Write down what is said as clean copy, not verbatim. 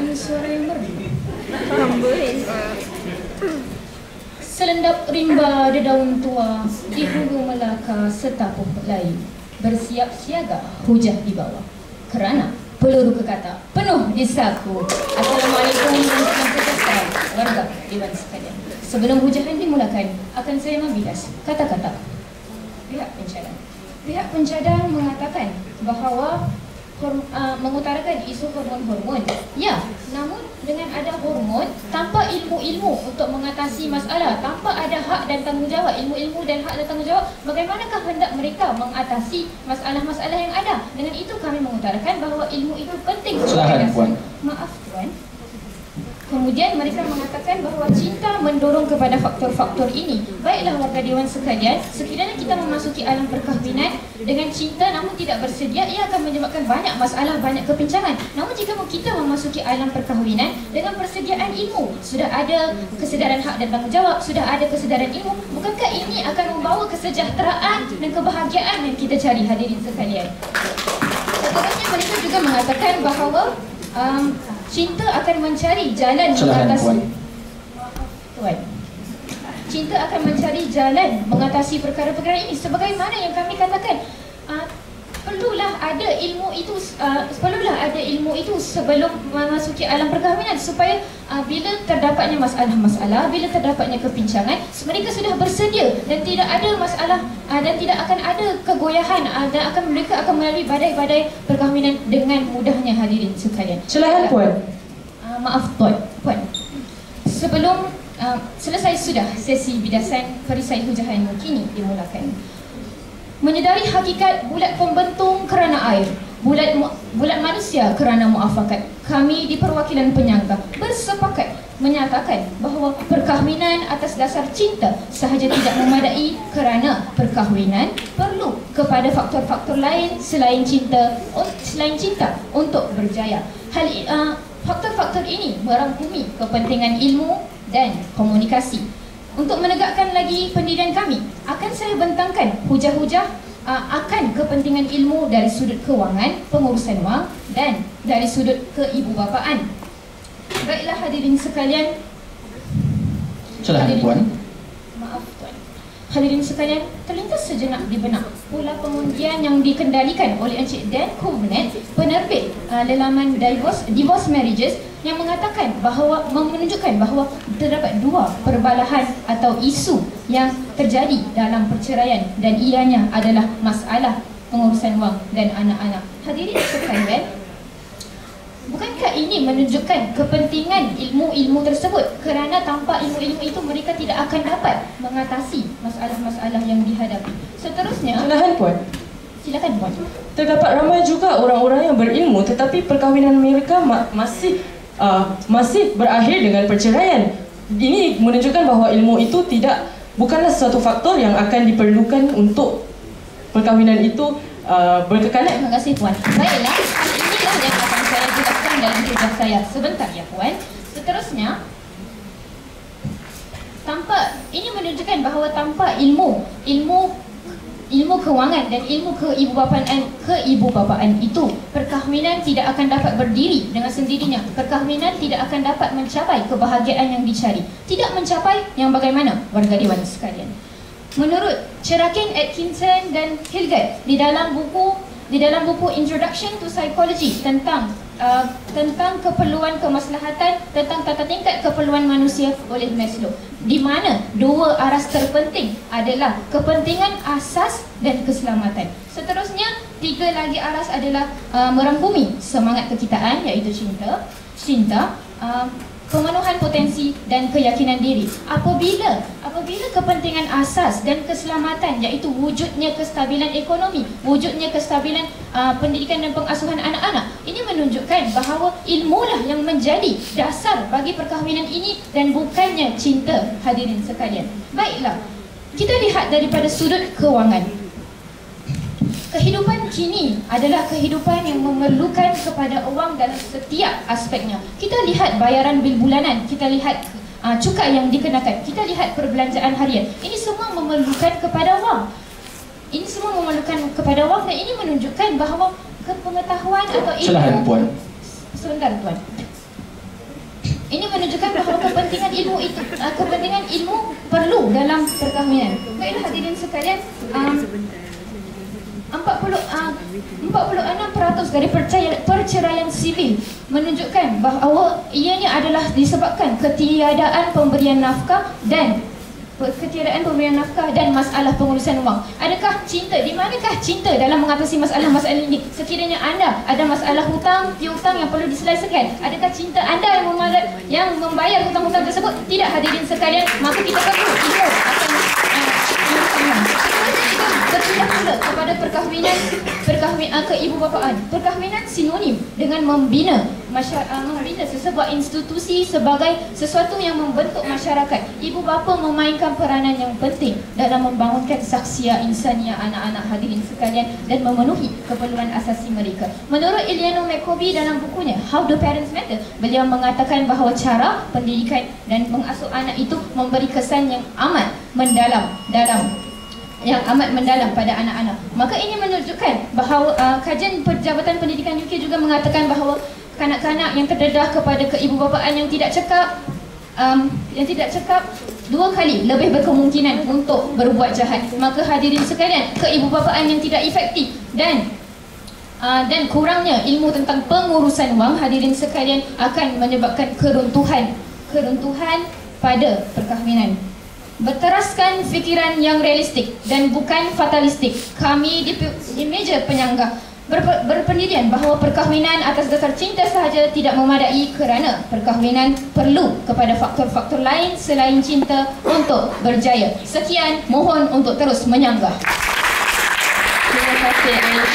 Ini suara yang merdu. Hamba. Selendap rimba dedaun tua, di hulu Melaka setapuh lain, bersiap siaga hujah di bawah. Kerana peluru kekata penuh di saku. Assalamualaikum warahmatullahi wabarakatuh, warga Dewan sekalian. Sebelum hujahan dimulakan, akan saya membilas kata-kata pihak pencadang. Pihak pencadang mengatakan bahawa mengutarakan isu hormon-hormon. Ya, namun dengan ada hormon, tanpa ilmu-ilmu untuk mengatasi masalah, tanpa ada hak dan tanggungjawab, ilmu-ilmu dan hak dan tanggungjawab, bagaimanakah hendak mereka mengatasi masalah-masalah yang ada? Dengan itu kami mengutarakan bahawa ilmu itu penting. Silakan, Puan. Maaf, Puan. Kemudian mereka mengatakan bahawa cinta mendorong kepada faktor-faktor ini. Baiklah warga Dewan sekalian, sekiranya kita memasuki alam perkahwinan dengan cinta namun tidak bersedia, ia akan menyebabkan banyak masalah, banyak kepincangan. Namun jika kita memasuki alam perkahwinan dengan persediaan ilmu, sudah ada kesedaran hak dan tanggungjawab, sudah ada kesedaran ilmu, bukankah ini akan membawa kesejahteraan dan kebahagiaan yang kita cari, hadirin sekalian? Seterusnya mereka juga mengatakan bahawa cinta akan mencari jalan mengatasi. Puan. Cinta akan mencari jalan mengatasi perkara-perkara ini. Sebagaimana yang kami katakan, perlulah ada ilmu itu sebelum memasuki alam perkahwinan, supaya bila terdapatnya masalah-masalah, bila terdapatnya kepincangan, mereka sudah bersedia dan tidak ada masalah dan tidak akan ada kegoyahan dan mereka akan melalui badai-badai perkahwinan dengan mudahnya, hadirin sekalian. Silakan, Puan. Maaf Puan. Sebelum selesai sudah sesi bidasan perisai hujahan kini dimulakan. Menyedari hakikat bulat pembentung kerana air, bulat manusia kerana muafakat, kami di perwakilan penyangga bersepakat menyatakan bahawa perkahwinan atas dasar cinta sahaja tidak memadai, kerana perkahwinan perlu kepada faktor-faktor lain selain cinta untuk berjaya. Faktor-faktor ini merangkumi kepentingan ilmu dan komunikasi. Untuk menegakkan lagi pendirian kami, akan saya bentangkan hujah-hujah akan kepentingan ilmu dari sudut kewangan, pengurusan wang dan dari sudut keibubapaan. Baiklah hadirin sekalian. Silakan, Puan. Maaf Puan. Hadirin sekalian, terlintas sejenak di benak pola pengundian yang dikendalikan oleh Encik Dan Covenant, penerbit lelaman divorce marriages, yang mengatakan bahawa menunjukkan bahawa terdapat dua perbalahan atau isu yang terjadi dalam perceraian, dan ianya adalah masalah pengurusan wang dan anak-anak. Hadirin sekalian, bukankah ini menunjukkan kepentingan ilmu-ilmu tersebut? Kerana tanpa ilmu-ilmu itu mereka tidak akan dapat mengatasi masalah-masalah yang dihadapi. Seterusnya, Silakan, Puan. silakan Puan. Terdapat ramai juga orang-orang yang berilmu tetapi perkahwinan mereka masih berakhir dengan perceraian. Ini menunjukkan bahawa ilmu itu bukanlah sesuatu faktor yang akan diperlukan untuk perkahwinan itu berkekalan. Terima kasih Puan. Baiklah, inilah yang akan saya jelaskan dalam hujah saya. Sebentar ya Puan. Seterusnya, ini menunjukkan bahawa tanpa ilmu kewangan dan ilmu keibubapaan itu, perkahwinan tidak akan dapat berdiri dengan sendirinya. Perkahwinan tidak akan dapat mencapai kebahagiaan yang dicari. Tidak mencapai yang bagaimana, warga Dewan sekalian? Menurut Cherakin, Atkinson dan Hilgard di dalam buku Introduction to Psychology tentang keperluan kemaslahatan, tentang tata tingkat keperluan manusia oleh Maslow, di mana dua aras terpenting adalah kepentingan asas dan keselamatan. Seterusnya, tiga lagi aras adalah merangkumi semangat kekitaan, iaitu cinta, pemenuhan potensi dan keyakinan diri. Apabila kepentingan asas dan keselamatan, iaitu wujudnya kestabilan ekonomi, wujudnya kestabilan pendidikan dan pengasuhan anak-anak, ini menunjukkan bahawa ilmulah yang menjadi dasar bagi perkahwinan ini dan bukannya cinta, hadirin sekalian. Baiklah, kita lihat daripada sudut kewangan. Kehidupan kini adalah kehidupan yang memerlukan kepada wang dalam setiap aspeknya. Kita lihat bayaran bil bulanan, kita lihat cukai yang dikenakan, kita lihat perbelanjaan harian. Ini semua memerlukan kepada wang. Dan ini menunjukkan bahawa kepengetahuan atau ilmu. Silakan, Puan. Sebentar Tuan. Ini menunjukkan bahawa kepentingan ilmu perlu dalam perkahwinan. Baiklah hadirin sekalian, 46% dari perceraian sivil menunjukkan bahawa ianya adalah disebabkan ketiadaan pemberian nafkah dan masalah pengurusan wang. Adakah cinta? Di manakah cinta dalam mengatasi masalah-masalah ini? Sekiranya anda ada masalah hutang, piutang yang perlu diselesaikan, adakah cinta anda yang membayar hutang-hutang tersebut? Tidak hadirin sekalian, maka kita perlu ilmu akan berpindah pula kepada perkahwinan keibubapaan. Perkahwinan sinonim dengan membina sebuah institusi sebagai sesuatu yang membentuk masyarakat. Ibu bapa memainkan peranan yang penting dalam membangunkan saksia insaniah anak-anak hadirin sekalian dan memenuhi keperluan asasi mereka. Menurut Eleanor McCoby dalam bukunya How Do Parents Matter, beliau mengatakan bahawa cara pendidikan dan mengasuh anak itu memberi kesan yang amat mendalam pada anak-anak. Maka ini menunjukkan bahawa kajian Perjabatan Pendidikan UK juga mengatakan bahawa kanak-kanak yang terdedah kepada keibubapaan yang tidak cekap 2 kali lebih berkemungkinan untuk berbuat jahat. Maka hadirin sekalian, keibubapaan yang tidak efektif dan kurangnya ilmu tentang pengurusan wang hadirin sekalian akan menyebabkan keruntuhan pada perkahwinan. Berteraskan fikiran yang realistik dan bukan fatalistik. Kami di meja penyanggah berpendirian bahawa perkahwinan atas dasar cinta sahaja tidak memadai kerana perkahwinan perlu kepada faktor-faktor lain selain cinta untuk berjaya. Sekian, mohon untuk terus menyanggah. Terima kasih Aisyah.